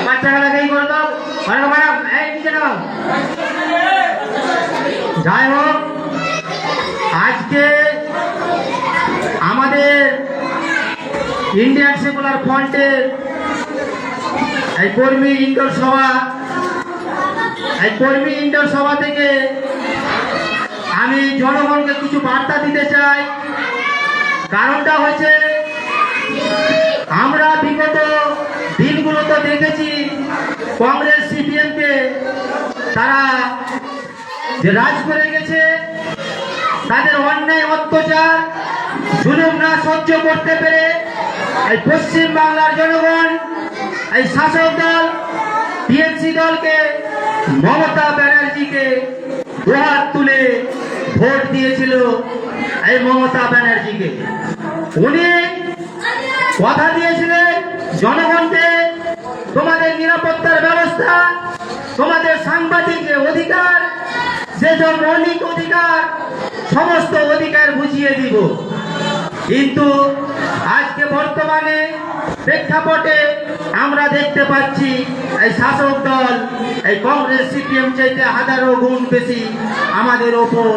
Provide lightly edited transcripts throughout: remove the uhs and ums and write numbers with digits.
বাচ্চাগুলোকেই করতো ম্যাডাম এই নিচে নাও। যাই হোক, আজকে আমাদের ইন্ডিয়ান সেকুলার ফ্রন্টের এই কর্মী ইন্ডোর সভা থেকে আমি জনগণকে কিছু বার্তা দিতে চাই। কারণটা হচ্ছে, আমরা বিগত দিনগুলোতে দেখেছি কংগ্রেস সিপিএমকে তারা যে রাজ করে গেছে, তাদের অন্যায় অত্যাচার জুলুম না সহ্য করতে পেরে এই পশ্চিম বাংলার জনগণ এই শাসক দল টিএমসি দলকে, মমতা ব্যানার্জিকে দুহাত তুলে ভোট দিয়েছিল। এই মমতা ব্যানার্জিকে উনি কথা দিয়েছিলেন জনগণকে, তোমাদের নিরাপত্তার ব্যবস্থা, তোমাদের সাংবাদিক অধিকার, যেসব মৌলিক অধিকার, সমস্ত অধিকার বুঝিয়ে দিব। কিন্তু আজকে বর্তমানে প্রেক্ষাপটে আমরা দেখতে পাচ্ছি এই শাসক দল এই কংগ্রেস সিপিএম চাইতে হাজারো গুণ বেশি আমাদের ওপর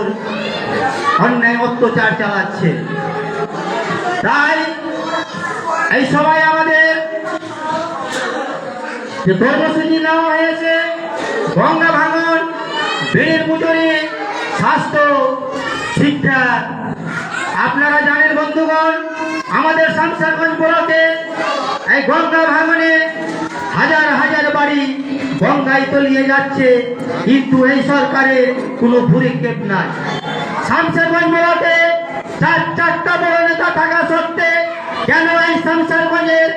অন্যায় অত্যাচার চালাচ্ছে। তাই এই সবাই আমাদের যে কর্মসূচি নেওয়া হয়েছে, গঙ্গা ভাঙন, বিড়ির মজুরি, স্বাস্থ্য, শিক্ষা। আপনারা জানেন বন্ধুগণ, আমাদের শামসারগঞ্জ ব্লকে এই গঙ্গা ভাঙনে হাজার হাজার বাড়ি গঙ্গায় তলিয়ে যাচ্ছে, কিন্তু এই সরকারের কোনো ভূরিক্ষেপ নাই। শামসারগঞ্জ ব্লকে চারটা বড় নেতা থাকা সত্ত্বে কেন এই শামসারগঞ্জের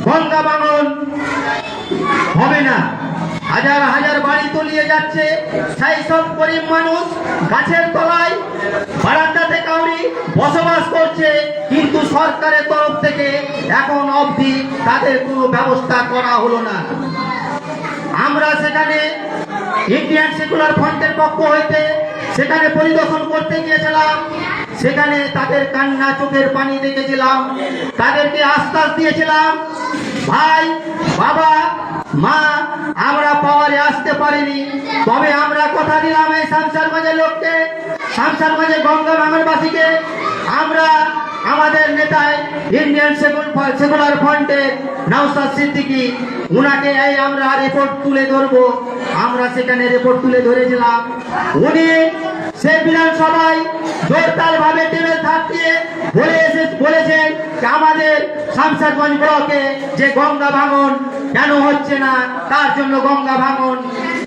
গঙ্গা ভাঙন হবে না? হাজার হাজার বাড়ি তলিয়ে যাচ্ছে, সেই সব গরিব মানুষ গাছের তলায় বারান্দাতে কাউরি বসবাস করছে, কিন্তু সরকারের তরফ থেকে এখন অবধি তাদের কোনো ব্যবস্থা করা হলো না। আমরা সেখানে ইন্ডিয়ান সেকুলার ফ্রন্টের পক্ষ হইতে সেখানে পরিদর্শন করতে গিয়েছিলাম। সেখানে তাদের কান্না, চোখের পানি দেখেছিলাম, তাদেরকে আশ্বাস দিয়েছিলাম, ভাই, বাবা, মা, আমরা পাওয়ারে আসতে পারিনি, তবে আমরা কথা দিলাম এই শামসারগঞ্জের লোককে, শামসারগঞ্জের গঙ্গা ভাঙনবাসীকে, আমরা আমাদের নেতায় ইন্ডিয়ান সেকুলার ফ্রন্টের নওশাদ সিদ্দিকী, উনাকে এই আমরা রিপোর্ট তুলে ধরবো। আমরা সেখানে রিপোর্ট তুলে ধরেছিলাম। উনি সেই বিধানসভায় জোরদার ভাবে টেবিল থাকিয়ে বলেছেন যে আমাদের শামসারগঞ্জ ব্লকে যে গঙ্গা ভাঙন কেন হচ্ছে না, তার জন্য গঙ্গা ভাঙন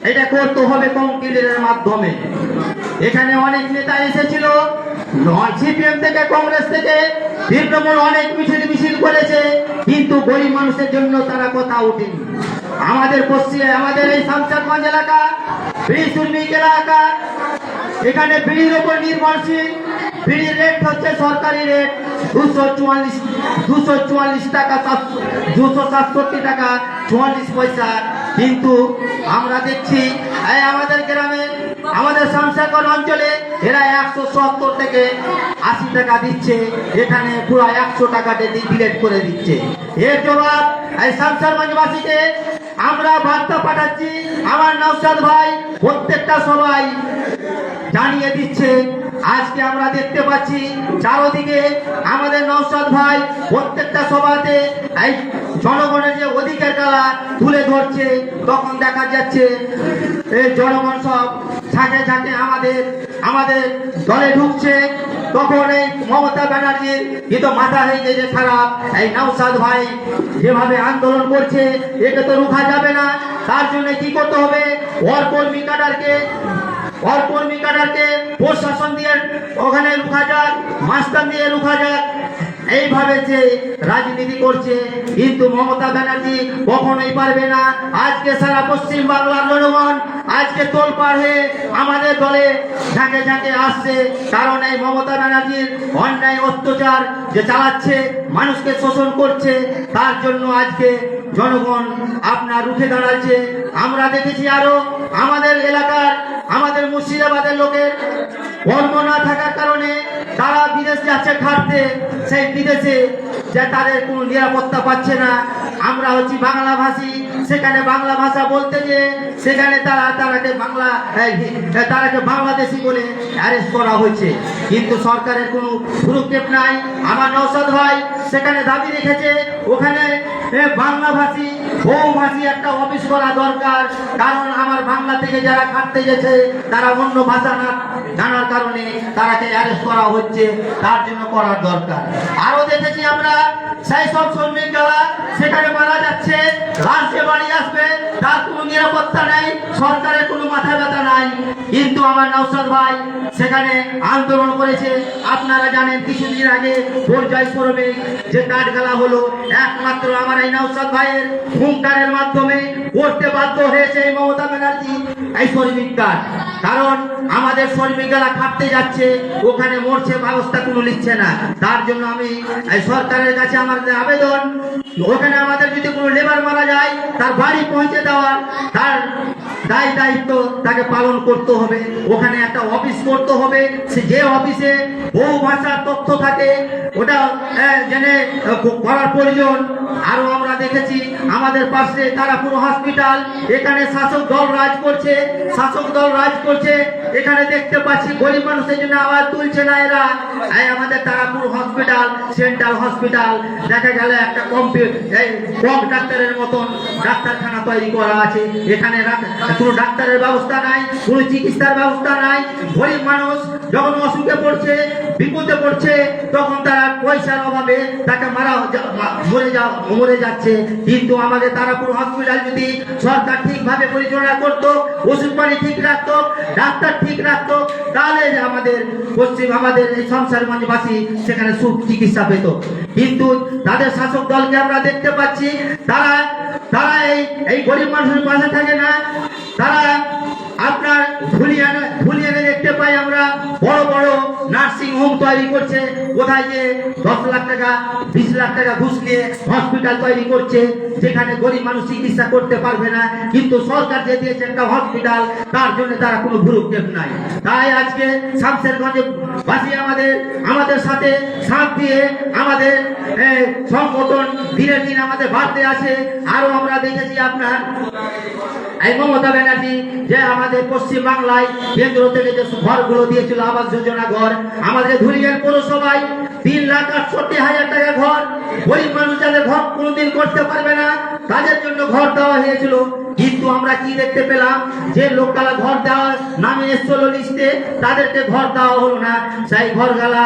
এটা করতে হবে কংক্রিটের মাধ্যমে। এখানে অনেক নেতা এসেছিল, সিপিএম থেকে, কংগ্রেস থেকে, তৃণমূল অনেক মিছিল করেছে, কিন্তু গরিব মানুষের জন্য তারা কথা ওঠেনি। আমাদের এই শামসারগঞ্জ এলাকা বিড়ি শ্রমিক এলাকা, এখানে বিড়ির ওপর নির্ভরশীল। বিড়ির রেট হচ্ছে সরকারি রেট 244 টাকা, 267 টাকা 44 পয়সা, কিন্তু আমরা দেখছি এই আমাদের গ্রামে, আমাদের শামসারগঞ্জ অঞ্চলে এরা 170 থেকে 80 টাকা দিচ্ছে, এখানে পুরো 100 টাকাতে ডিলেট করে দিচ্ছে। এর জবাব এই শামসারগঞ্জবাসীকে আমরা বার্তা পাঠাচ্ছি। আমার নওশাদ ভাই প্রত্যেকটা সবাই জানিয়ে দিচ্ছে। আজকে আমরা দেখতে পাচ্ছি চারদিকে আমাদের নওশাদ ভাই প্রত্যেকটা সভাতে এই জনগণের যে অধিকার খেলা তুলে ধরছে, তখন দেখা যাচ্ছে এই জনগণ সব ঝাঁকে ঝাঁকে আমাদের দলে ঢুকছে। তখন এই মমতা ব্যানার্জির কিন্তু মাথা হয়ে গেছে খারাপ। এই নওশাদ ভাই যেভাবে আন্দোলন করছে, এটা তো রুখা যাবে না। তার জন্য কি করতে হবে? ওর কর্মী কাটারকে প্রশাসন দিয়ে ওখানে রুখা যাক, মাস্টার দিয়ে রুখা যাক। এইভাবে যে রাজনীতি করছে, কিন্তু মমতা ব্যানার্জি কখনোই পারবে না। আজকে সারা পশ্চিম বাংলার জনগণ আজকে তোলপাড় হয়ে আমাদের দলে ঝাঁকে ঝাঁকে আসছে, কারণ এই মমতা ব্যানার্জির অন্যায় অত্যাচার যে চালাচ্ছে, মানুষকে শোষণ করছে, তার জন্য আজকে জনগণ আপনার রুখে দাঁড়াচ্ছে। আমরা দেখেছি আরো আমাদের এলাকার, আমাদের মুর্শিদাবাদের লোকের কর্ম না থাকার কারণে তারা বিদেশ যাচ্ছে খাটতে, সেই বিদেশে যে তাদের কোনো নিরাপত্তা পাচ্ছে না। আমরা হচ্ছি বাংলা ভাষী, সেখানে বাংলা ভাষা বলতে যে সেখানে তারাকে বাংলাদেশি বলে অ্যারেস্ট করা হয়েছে, কিন্তু সরকারের কোনো ভ্রুক্ষেপ নাই। আমার নওশাদ ভাই সেখানে দাবি রেখেছে ওখানে বাংলা ভাষী বহুভাষী একটা অফিস করা দরকার, কারণ আমার বাংলা থেকে যারা খাটতে গেছে তারা অন্য ভাষা না জানার কারণে তারাকে অ্যারেস্ট করা হচ্ছে, তার জন্য করার দরকার। আরো দেখেছি আমরা সেই সব শ্রমিক যারা সেখানে মারা যাচ্ছে, লাশে বাড়ি আসবে, তার কোনো নিরাপত্তা নেই, সরকারের কোনো মাথা ব্যথা নাই। কিন্তু আমার নওশাদ ভাই সেখানে আন্দোলন করেছে। আপনারা জানেন কিছুদিন আগে পর্যায় শ্রমিক যে কাঠগালা হলো, একমাত্র আমার এই নওশাদ ভাইয়ের হুঙ্কারের মাধ্যমে করতে বাধ্য হয়েছে এই মমতা ব্যানার্জি এই শ্রমিক কার্ড। কারণ আমাদের শ্রমিকরা খাটতে যাচ্ছে, ওখানে মরছে, ব্যবস্থা কোনো নিচ্ছে না। তার জন্য আমি এই সরকারের কাছে আমার আবেদন, ওখানে আমাদের যদি কোনো লেবার মারা যায় তার বাড়ি পৌঁছে দেওয়ার তার দায়িত্ব তাকে পালন করতে হবে। ওখানে একটা অফিস করতে হবে, যে অফিসে বহু ভাষার তথ্য থাকে ওটা জেনে করার প্রয়োজন। আরো আমরা দেখেছি আমাদের পাশে তারাপুর হসপিটাল, এখানে শাসক দল রাজ করছে, এখানে দেখতে পাচ্ছি গরিব মানুষের জন্য আওয়াজ তুলছে না এরা। আমাদের তারাপুর হসপিটাল সেন্ট্রাল হসপিটাল দেখা গেল একটা কম ডাক্তারের মতন ডাক্তারখানা তৈরি করা আছে, এখানে কোনো ডাক্তারের ব্যবস্থা নাই, কোনো চিকিৎসার ব্যবস্থা নাই। গরিব মানুষ যখন অসুখে পড়ছে, বিপদে পড়ছে, তখন তারা পয়সার অভাবে তাকে মরে যাচ্ছে। কিন্তু আমাদের তারাপুর হসপিটাল যদি সরকার ঠিকভাবে পরিচালনা করতো, ওষুধ পানি ঠিক রাখতো, ডাক্তার ঠিক রাখতো, তাহলে আমাদের আমাদের এই সংসারগঞ্জবাসী সেখানে চিকিৎসা পেত। কিন্তু তাদের শাসক দলকে আমরা দেখতে পাচ্ছি তারা এই গরিব মানুষের পাশে থাকে না। তারা আপনার ভুলিয়ে দেখতে পাই আমরা বড় বড় নার্সিং হোম তৈরি করছে, কোথায় যে 10 লাখ টাকা 20 লাখ টাকা ঘুষ নিয়ে হসপিটাল তৈরি করছে, যেখানে গরিব মানুষ চিকিৎসা করতে পারবে না। কিন্তু সরকার যে দিয়েছে একটা হসপিটাল, তার জন্য তারা কোনো ভ্রুক্ষেপ নাই। তাই আজকে শামশেরগঞ্জে বাসী আমাদের সাথে সাথ দিয়ে আমাদের সংগঠন দিনের দিন আমাদের বাড়তে আছে। আরো আমরা দেখেছি আপনার এই মমতা ব্যানার্জি যে আমাদের পশ্চিম বাংলায় কেন্দ্র থেকে যে ঘরগুলো দিয়েছিল আবাস যোজনা ঘর, আমাদের ধুলিয়ান পৌরসভায় 3,68,000 টাকা ঘর, গরিব মানুষ যাদের ঘর কোনোদিন করতে পারবে না তাদের জন্য ঘর দেওয়া হয়েছিল। কিন্তু আমরা কি দেখতে পেলাম, যে লোকগুলা ঘর দেওয়ার নামে এসেছিল লিস্টে, তাদেরকে ঘর দেওয়া হলো না। সেই ঘরগুলা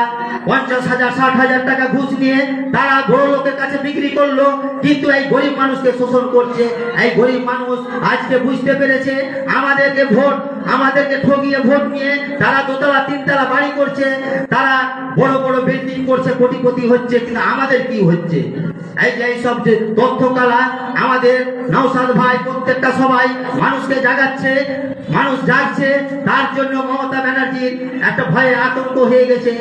50,000 60,000 টাকা ঘুষ নিয়ে তারা বড় লোকের কাছে বিক্রি করলো, কিন্তু এই গরিব মানুষকে শোষণ করছে। এই গরিব মানুষ আজকে বুঝতে পেরেছে আমাদেরকে ঠকিয়ে ভোট নিয়ে তারা 2তলা 3তলা বাড়ি করছে, তারা বড় বড় বিল্ডিং করছে, কোটিপতি হচ্ছে, কিন্তু আমাদের কি হচ্ছে? এই সব যে তথ্য কালা আমাদের নওশাদ ভাই প্রত্যেকটা সবাই মানুষকে জাগাচ্ছে, মানুষ জাগছে, তার জন্য মমতা ব্যানার্জির একটা ভয়ে আতঙ্ক হয়ে গেছে।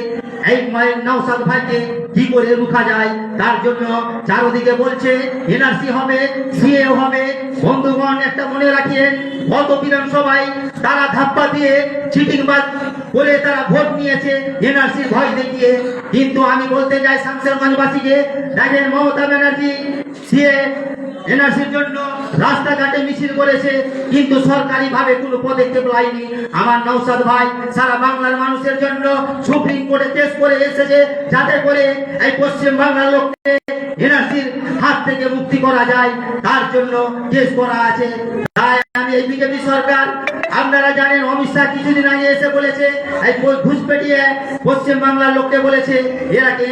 এই নওশাদ ভাইকে কি করে রুখা যায়, তার জন্য চারদিকে বলছে এনআরসি হবে, সিএ হবে। বন্ধুগণ, একটা মনে রাখিয়েন, গত বিধানসভায় তারা ধাপ্পা দিয়ে চিটিংবাজ বলে তারা ভোট নিয়েছে এনআরসির ভয় দেখিয়ে। কিন্তু আমি বলতে চাই শামশেরগঞ্জবাসীকে, দেখেন মমতা ব্যানার্জি সিএ এনআরসির জন্য রাস্তাঘাটে মিছিল করেছে, কিন্তু সরকারি ভাবে কোনো পদক্ষেপ লাইনি। আমার নওশাদ ভাই সারা বাংলার মানুষের জন্য সুপ্রিম কোর্টে কেস করে এসেছে, যাতে করে এই পশ্চিম বাংলার লোককে এনআরসির হাত থেকে মুক্তি করা যায়, তার জন্য কেস করা আছে। তাই আমি এই বিজেপি সরকার, আপনারা জানেন অমিত শাহ কিছুদিন আগে এসে বলেছে এই ঘুষ পেটিয়ে পশ্চিম বাংলার লোককে বলেছে এরাকে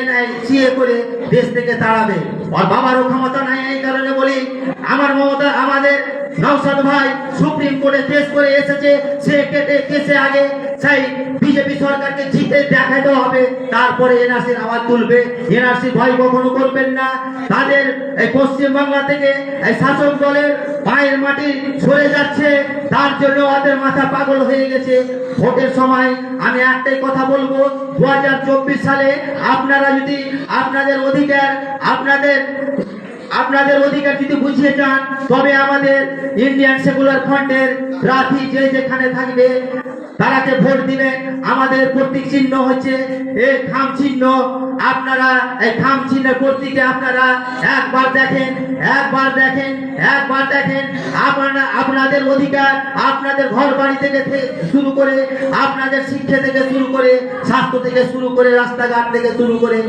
সিএ করে দেশ থেকে তাড়াবে। আর বাবারও ক্ষমতা নাই, এই কারণে বলি আমাদের নওশাদ ভাই সুপ্রিম কোর্টে কেস করে এসেছে, সে কেসে আগে সেই বিজেপি সরকারকে জিতে দেখাতে হবে, তারপরে এনআরসির আওয়াজ তুলবে। এনআরসি ভয় কখনো করবেন না। তাদের এই পশ্চিম বাংলা থেকে এই শাসক দলের পায়ের মাটি সরে যাচ্ছে, তার জন্য ওদের মাথা পাগল হয়ে গেছে। ভোটের সময় আমি একটাই কথা বলবো, 2024 সালে আপনারা যদি আপনাদের অধিকার যদি বুঝিয়ে চান, তবে আমাদের ইন্ডিয়ান সেকুলার ফ্রন্টের প্রার্থী যে যেখানে থাকবে তারাকে ভোট দিবেন। আমাদের প্রতীক চিহ্ন হচ্ছে এই খাম চিহ্ন। আপনারা এই খাম চিহ্নের প্রতীকে আপনারা একবার দেখেন, একবার দেখেন, একবার দেখেন। আপনাদের অধিকার, আপনাদের ঘর বাড়ি থেকে শুরু করে, আপনাদের শিক্ষা থেকে শুরু করে, স্বাস্থ্য থেকে শুরু করে, রাস্তাঘাট থেকে শুরু করে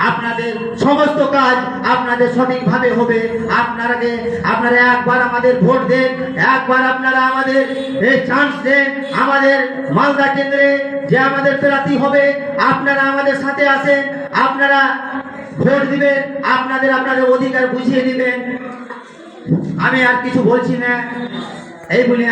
আপনাদের সমস্ত কাজ আপনাদের সঠিকভাবে হবে। আপনারা একবার আমাদের ভোট দেন, একবার আপনারা আমাদের এই চান্স দেন। আমাদের মালদা কেন্দ্রে যে আমাদের প্রার্থী হবে, আপনারা আমাদের সাথে আসেন, আপনারা ভোট দিবেন, আপনাদের অধিকার বুঝিয়ে দিবেন। আমি আর কিছু বলছি না, এই বলে